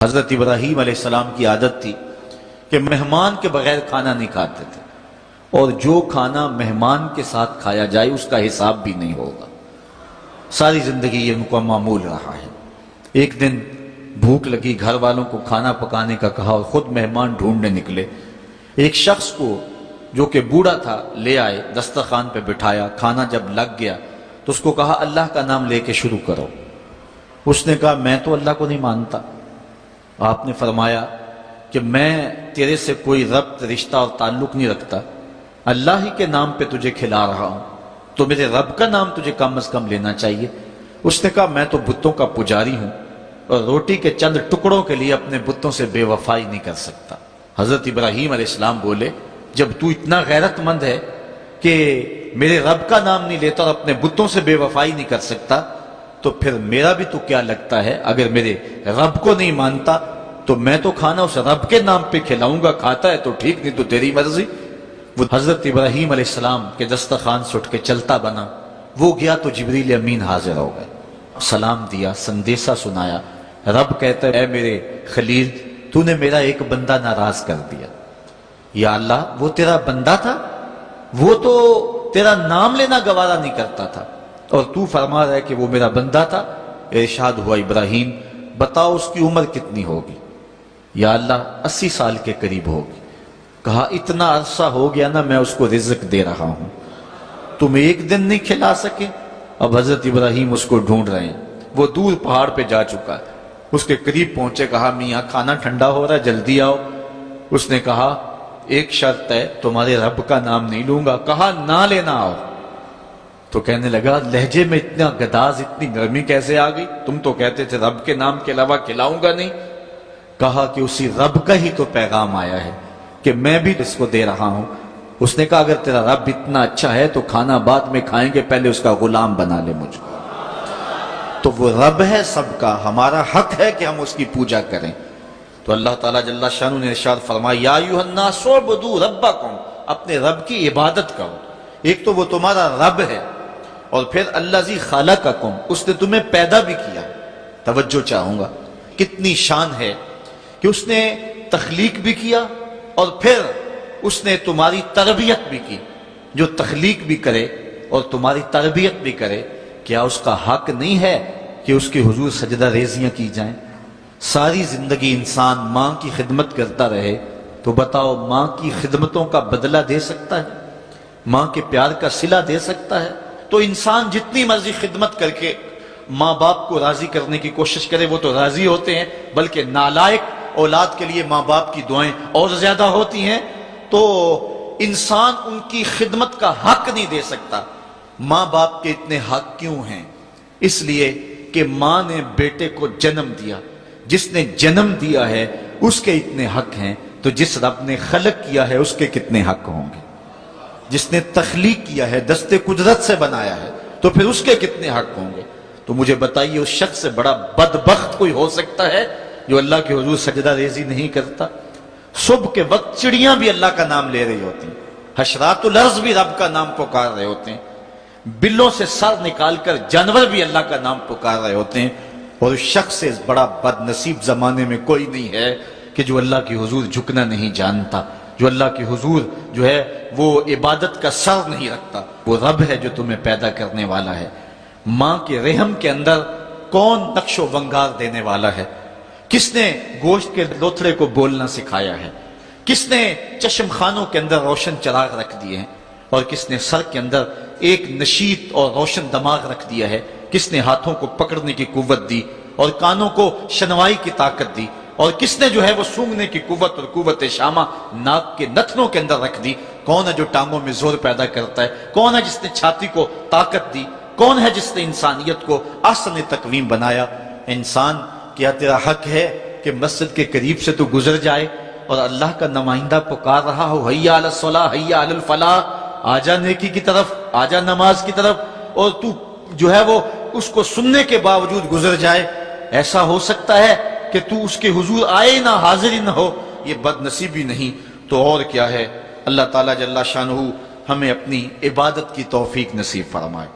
حضرت ابراہیم علیہ السلام کی عادت تھی کہ مہمان کے بغیر کھانا نہیں کھاتے تھے، اور جو کھانا مہمان کے ساتھ کھایا جائے اس کا حساب بھی نہیں ہوگا۔ ساری زندگی یہ ان کا معمول رہا ہے۔ ایک دن بھوک لگی، گھر والوں کو کھانا پکانے کا کہا اور خود مہمان ڈھونڈنے نکلے۔ ایک شخص کو جو کہ بوڑھا تھا لے آئے، دسترخوان پہ بٹھایا، کھانا جب لگ گیا تو اس کو کہا اللہ کا نام لے کے شروع کرو۔ اس نے کہا میں تو اللہ کو نہیں مانتا۔ آپ نے فرمایا کہ میں تیرے سے کوئی ربط، رشتہ اور تعلق نہیں رکھتا، اللہ ہی کے نام پہ تجھے کھلا رہا ہوں، تو میرے رب کا نام تجھے کم از کم لینا چاہیے۔ اس نے کہا میں تو بتوں کا پجاری ہوں اور روٹی کے چند ٹکڑوں کے لیے اپنے بتوں سے بے وفائی نہیں کر سکتا۔ حضرت ابراہیم علیہ السلام بولے جب تو اتنا غیرت مند ہے کہ میرے رب کا نام نہیں لیتا اور اپنے بتوں سے بے وفائی نہیں کر سکتا، تو پھر میرا بھی تو کیا لگتا ہے، اگر میرے رب کو نہیں مانتا تو میں تو کھانا اس رب کے نام پہ کھلاؤں گا، کھاتا ہے تو ٹھیک، نہیں تو تیری مرضی۔ وہ حضرت ابراہیم علیہ السلام کے دسترخوان سے اٹھ کے چلتا بنا، وہ گیا تو جبریل امین حاضر ہو گئے، سلام دیا، سندیسہ سنایا۔ رب کہتا ہے اے میرے خلیل، تو نے میرا ایک بندہ ناراض کر دیا۔ یا اللہ، وہ تیرا بندہ تھا؟ وہ تو تیرا نام لینا گوارا نہیں کرتا تھا، اور تو فرما رہا ہے کہ وہ میرا بندہ تھا۔ ارشاد ہوا ابراہیم بتاؤ اس کی عمر کتنی ہوگی؟ یا اللہ 80 سال کے قریب ہوگی۔ کہا اتنا عرصہ ہو گیا نا میں اس کو رزق دے رہا ہوں، تم ایک دن نہیں کھلا سکے؟ اب حضرت ابراہیم اس کو ڈھونڈ رہے ہیں، وہ دور پہاڑ پہ جا چکا ہے۔ اس کے قریب پہنچے، کہا میاں کھانا ٹھنڈا ہو رہا ہے، جلدی آؤ۔ اس نے کہا ایک شرط ہے، تمہارے رب کا نام نہیں لوں گا۔ کہا نہ لینا آؤ۔ تو کہنے لگا لہجے میں اتنا گداز، اتنی نرمی کیسے آ گئی؟ تم تو کہتے تھے رب کے نام کے علاوہ کھلاؤں گا نہیں۔ کہا کہ اسی رب کا ہی تو پیغام آیا ہے کہ میں بھی اس کو دے رہا ہوں۔ اس نے کہا اگر تیرا رب اتنا اچھا ہے تو کھانا بعد میں کھائیں گے، پہلے اس کا غلام بنا لے مجھ کو۔ تو وہ رب ہے سب کا، ہمارا حق ہے کہ ہم اس کی پوجا کریں۔ تو اللہ تعالیٰ جل شانہ نے ارشاد فرمایا یا ایھا الناس اعبدوا ربکم، اپنے رب کی عبادت کرو۔ ایک تو وہ تمہارا رب ہے، اور پھر الذی خلقکم، اس نے تمہیں پیدا بھی کیا۔ توجہ چاہوں گا، کتنی شان ہے کہ اس نے تخلیق بھی کیا اور پھر اس نے تمہاری تربیت بھی کی۔ جو تخلیق بھی کرے اور تمہاری تربیت بھی کرے، کیا اس کا حق نہیں ہے کہ اس کے حضور سجدہ ریزیاں کی جائیں؟ ساری زندگی انسان ماں کی خدمت کرتا رہے تو بتاؤ ماں کی خدمتوں کا بدلہ دے سکتا ہے؟ ماں کے پیار کا صلہ دے سکتا ہے؟ تو انسان جتنی مرضی خدمت کر کے ماں باپ کو راضی کرنے کی کوشش کرے وہ تو راضی ہوتے ہیں، بلکہ نالائق اولاد کے لیے ماں باپ کی دعائیں اور زیادہ ہوتی ہیں۔ تو انسان ان کی خدمت کا حق نہیں دے سکتا۔ ماں باپ کے اتنے حق کیوں ہیں؟ اس لیے کہ ماں نے بیٹے کو جنم دیا، جس نے جنم دیا ہے اس کے اتنے حق ہیں، تو جس رب نے خلق کیا ہے اس کے کتنے حق ہوں گے؟ جس نے تخلیق کیا ہے، دست قدرت سے بنایا ہے، تو پھر اس کے کتنے حق ہوں گے؟ تو مجھے بتائیے اس شخص سے بڑا بدبخت کوئی ہو سکتا ہے جو اللہ کے حضور سجدہ ریزی نہیں کرتا؟ صبح کے وقت چڑیاں بھی اللہ کا نام لے رہی ہوتی ہیں، حشرات الارض بھی رب کا نام پکار رہے ہوتے ہیں، بلوں سے سر نکال کر جانور بھی اللہ کا نام پکار رہے ہوتے ہیں، اور اس شخص سے بڑا بد نصیب زمانے میں کوئی نہیں ہے کہ جو اللہ کے حضور جھکنا نہیں جانتا، جو اللہ کے حضور جو ہے وہ عبادت کا سر نہیں رکھتا۔ وہ رب ہے جو تمہیں پیدا کرنے والا ہے۔ ماں کے رحم کے اندر کون نقش و ونگار دینے والا ہے؟ کس نے گوشت کے لوتھڑے کو بولنا سکھایا ہے؟ کس نے چشم خانوں کے اندر روشن چراغ رکھ دیے ہیں؟ اور کس نے سر کے اندر ایک نشیط اور روشن دماغ رکھ دیا ہے؟ کس نے ہاتھوں کو پکڑنے کی قوت دی اور کانوں کو شنوائی کی طاقت دی؟ اور کس نے جو ہے وہ سونگھنے کی قوت اور قوت شامہ ناک کے نتنوں کے اندر رکھ دی؟ کون ہے جو ٹانگوں میں زور پیدا کرتا ہے؟ کون ہے جس نے چھاتی کو طاقت دی؟ کون ہے جس نے انسانیت کو احسن تقویم بنایا؟ انسان، کیا تیرا حق ہے کہ مسجد کے قریب سے تو گزر جائے اور اللہ کا نمائندہ پکار رہا ہو حی علی الصلاۃ حی علی الفلاح، آجا نیکی کی طرف، آجا نماز کی طرف، اور تو جو ہے وہ اس کو سننے کے باوجود گزر جائے؟ ایسا ہو سکتا ہے کہ تو اس کے حضور آئے نہ، حاضر ہی نہ ہو؟ یہ بد نصیبی نہیں تو اور کیا ہے۔ اللہ تعالیٰ جل شانہ ہمیں اپنی عبادت کی توفیق نصیب فرمائے۔